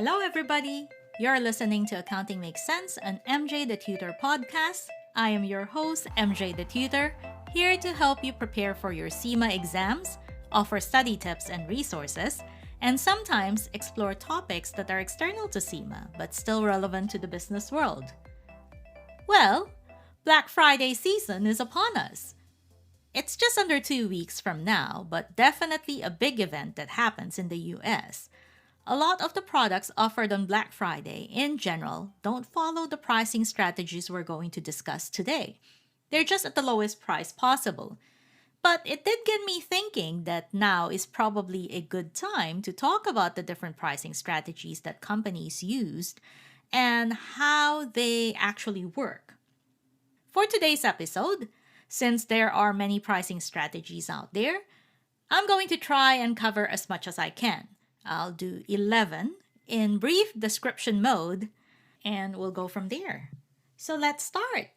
Hello, everybody! You're listening to Accounting Makes Sense, an MJ the Tutor podcast. I am your host, MJ the Tutor, here to help you prepare for your CIMA exams, offer study tips and resources, and sometimes explore topics that are external to CIMA but still relevant to the business world. Well, Black Friday season is upon us. It's just under 2 weeks from now, but definitely a big event that happens in the US. A lot of the products offered on Black Friday, in general, don't follow the pricing strategies we're going to discuss today. They're just at the lowest price possible. But it did get me thinking that now is probably a good time to talk about the different pricing strategies that companies used and how they actually work. For today's episode, since there are many pricing strategies out there, I'm going to try and cover as much as I can. I'll do 11 in brief description mode, and we'll go from there. So let's start.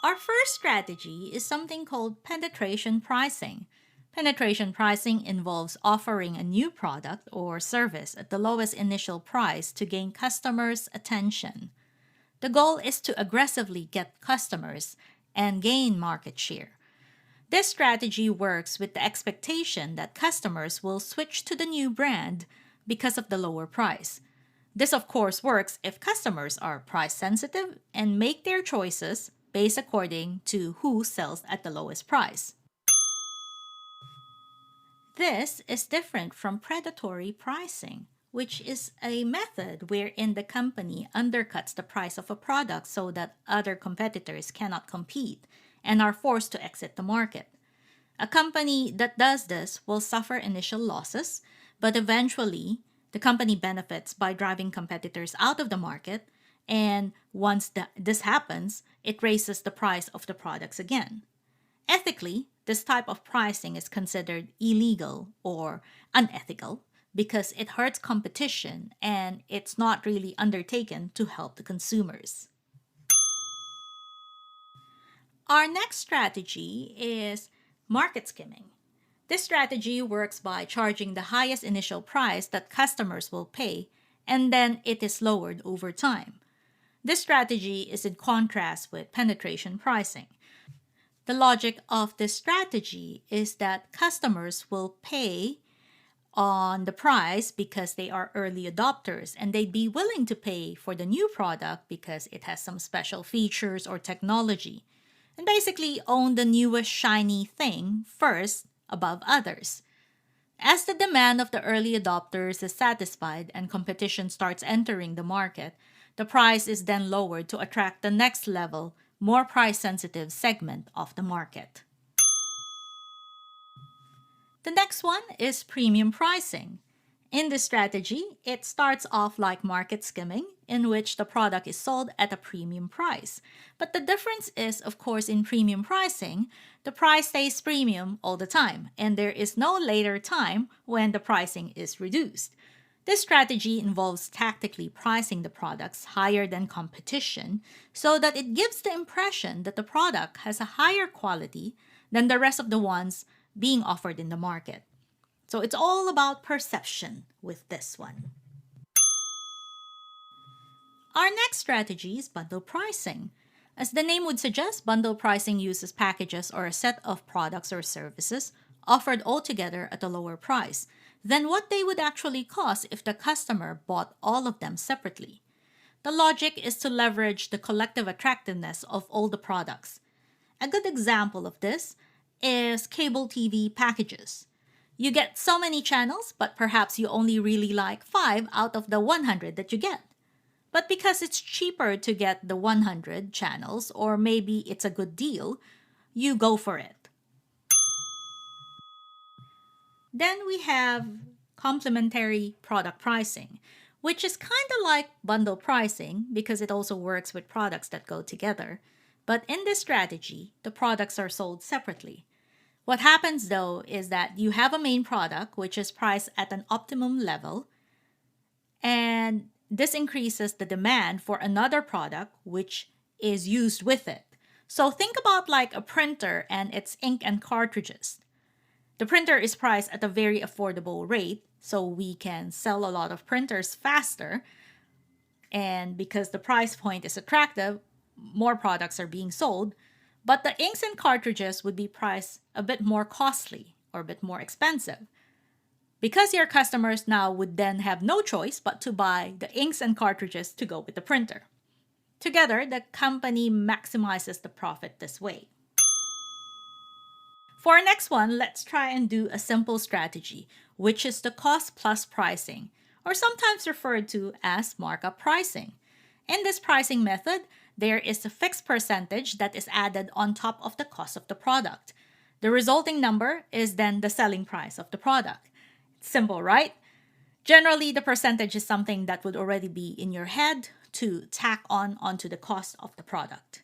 Our first strategy is something called penetration pricing. Penetration pricing involves offering a new product or service at the lowest initial price to gain customers' attention. The goal is to aggressively get customers and gain market share. This strategy works with the expectation that customers will switch to the new brand because of the lower price. This, of course, works if customers are price sensitive and make their choices based according to who sells at the lowest price. This is different from predatory pricing, which is a method wherein the company undercuts the price of a product so that other competitors cannot compete and are forced to exit the market. A company that does this will suffer initial losses, but eventually the company benefits by driving competitors out of the market, and once this happens, it raises the price of the products again. Ethically, this type of pricing is considered illegal or unethical because it hurts competition and it's not really undertaken to help the consumers. Our next strategy is market skimming. This strategy works by charging the highest initial price that customers will pay, and then it is lowered over time. This strategy is in contrast with penetration pricing. The logic of this strategy is that customers will pay on the price because they are early adopters and they'd be willing to pay for the new product because it has some special features or technology, and basically own the newest shiny thing first above others. As the demand of the early adopters is satisfied and competition starts entering the market, the price is then lowered to attract the next level, more price-sensitive segment of the market. The next one is premium pricing. In this strategy, it starts off like market skimming, in which the product is sold at a premium price. But the difference is, of course, in premium pricing, the price stays premium all the time, and there is no later time when the pricing is reduced. This strategy involves tactically pricing the products higher than competition so that it gives the impression that the product has a higher quality than the rest of the ones being offered in the market. So it's all about perception with this one. Our next strategy is bundle pricing. As the name would suggest, bundle pricing uses packages or a set of products or services offered all together at a lower price than what they would actually cost if the customer bought all of them separately. The logic is to leverage the collective attractiveness of all the products. A good example of this is cable TV packages. You get so many channels, but perhaps you only really like 5 out of the 100 that you get. But because it's cheaper to get the 100 channels, or maybe it's a good deal, you go for it. Then we have complementary product pricing, which is kind of like bundle pricing because it also works with products that go together. But in this strategy, the products are sold separately. What happens though is that you have a main product which is priced at an optimum level, and this increases the demand for another product which is used with it. So think about like a printer and its ink and cartridges. The printer is priced at a very affordable rate so we can sell a lot of printers faster. And because the price point is attractive, more products are being sold. But the inks and cartridges would be priced a bit more costly or a bit more expensive. Because your customers now would then have no choice but to buy the inks and cartridges to go with the printer. Together, the company maximizes the profit this way. For our next one, let's try and do a simple strategy, which is the cost plus pricing, or sometimes referred to as markup pricing. In this pricing method, there is a fixed percentage that is added on top of the cost of the product. The resulting number is then the selling price of the product. Simple, right? Generally, the percentage is something that would already be in your head to tack onto the cost of the product.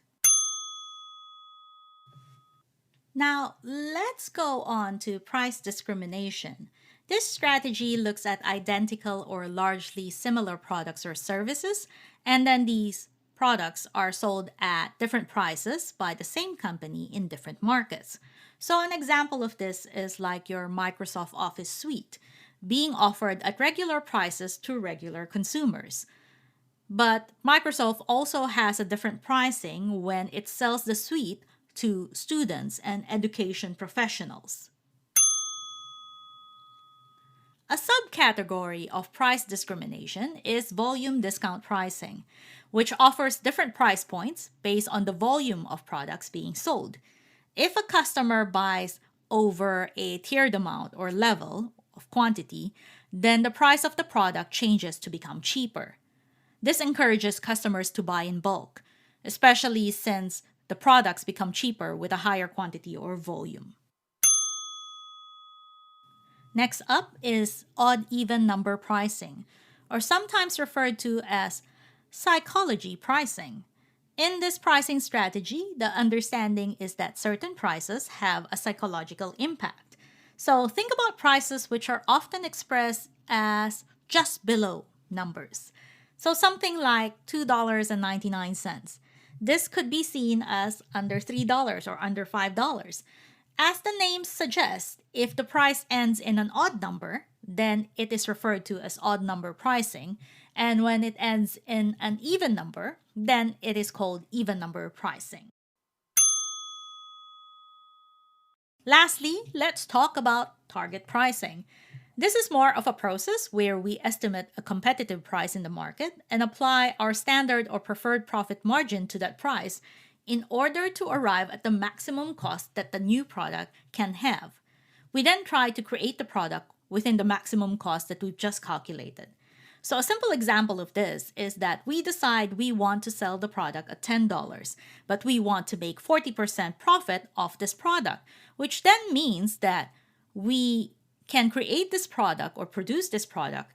Now, let's go on to price discrimination. This strategy looks at identical or largely similar products or services, and then these products are sold at different prices by the same company in different markets. So an example of this is like your Microsoft Office suite being offered at regular prices to regular consumers. But Microsoft also has a different pricing when it sells the suite to students and education professionals. A subcategory of price discrimination is volume discount pricing, which offers different price points based on the volume of products being sold. If a customer buys over a tiered amount or level of quantity, then the price of the product changes to become cheaper. This encourages customers to buy in bulk, especially since the products become cheaper with a higher quantity or volume. Next up is odd-even number pricing, or sometimes referred to as psychology pricing. In this pricing strategy, the understanding is that certain prices have a psychological impact. So think about prices which are often expressed as just below numbers. So something like $2.99. This could be seen as under $3 or under $5. As the name suggests, if the price ends in an odd number, then it is referred to as odd number pricing. And when it ends in an even number, then it is called even number pricing. Lastly, let's talk about target pricing. This is more of a process where we estimate a competitive price in the market and apply our standard or preferred profit margin to that price in order to arrive at the maximum cost that the new product can have. We then try to create the product within the maximum cost that we've just calculated. So a simple example of this is that we decide we want to sell the product at $10, but we want to make 40% profit off this product, which then means that we can create this product or produce this product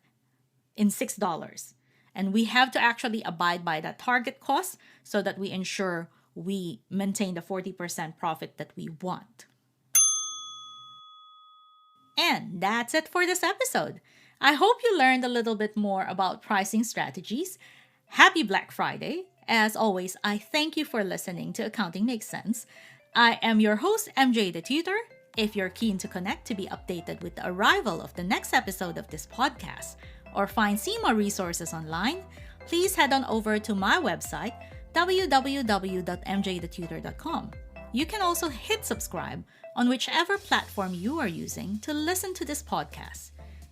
in $6. And we have to actually abide by that target cost so that we ensure we maintain the 40% profit that we want. And that's it for this episode. I hope you learned a little bit more about pricing strategies. Happy Black Friday. As always, I thank you for listening to Accounting Makes Sense. I am your host, MJ the Tutor. If you're keen to connect to be updated with the arrival of the next episode of this podcast or find CIMA resources online, please head on over to my website, www.mjthetutor.com. You can also hit subscribe on whichever platform you are using to listen to this podcast.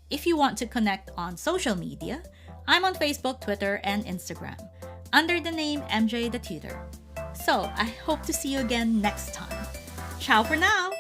If you want to connect on social media, I'm on Facebook, Twitter, and Instagram under the name MJ the Tutor. So I hope to see you again next time. Ciao for now!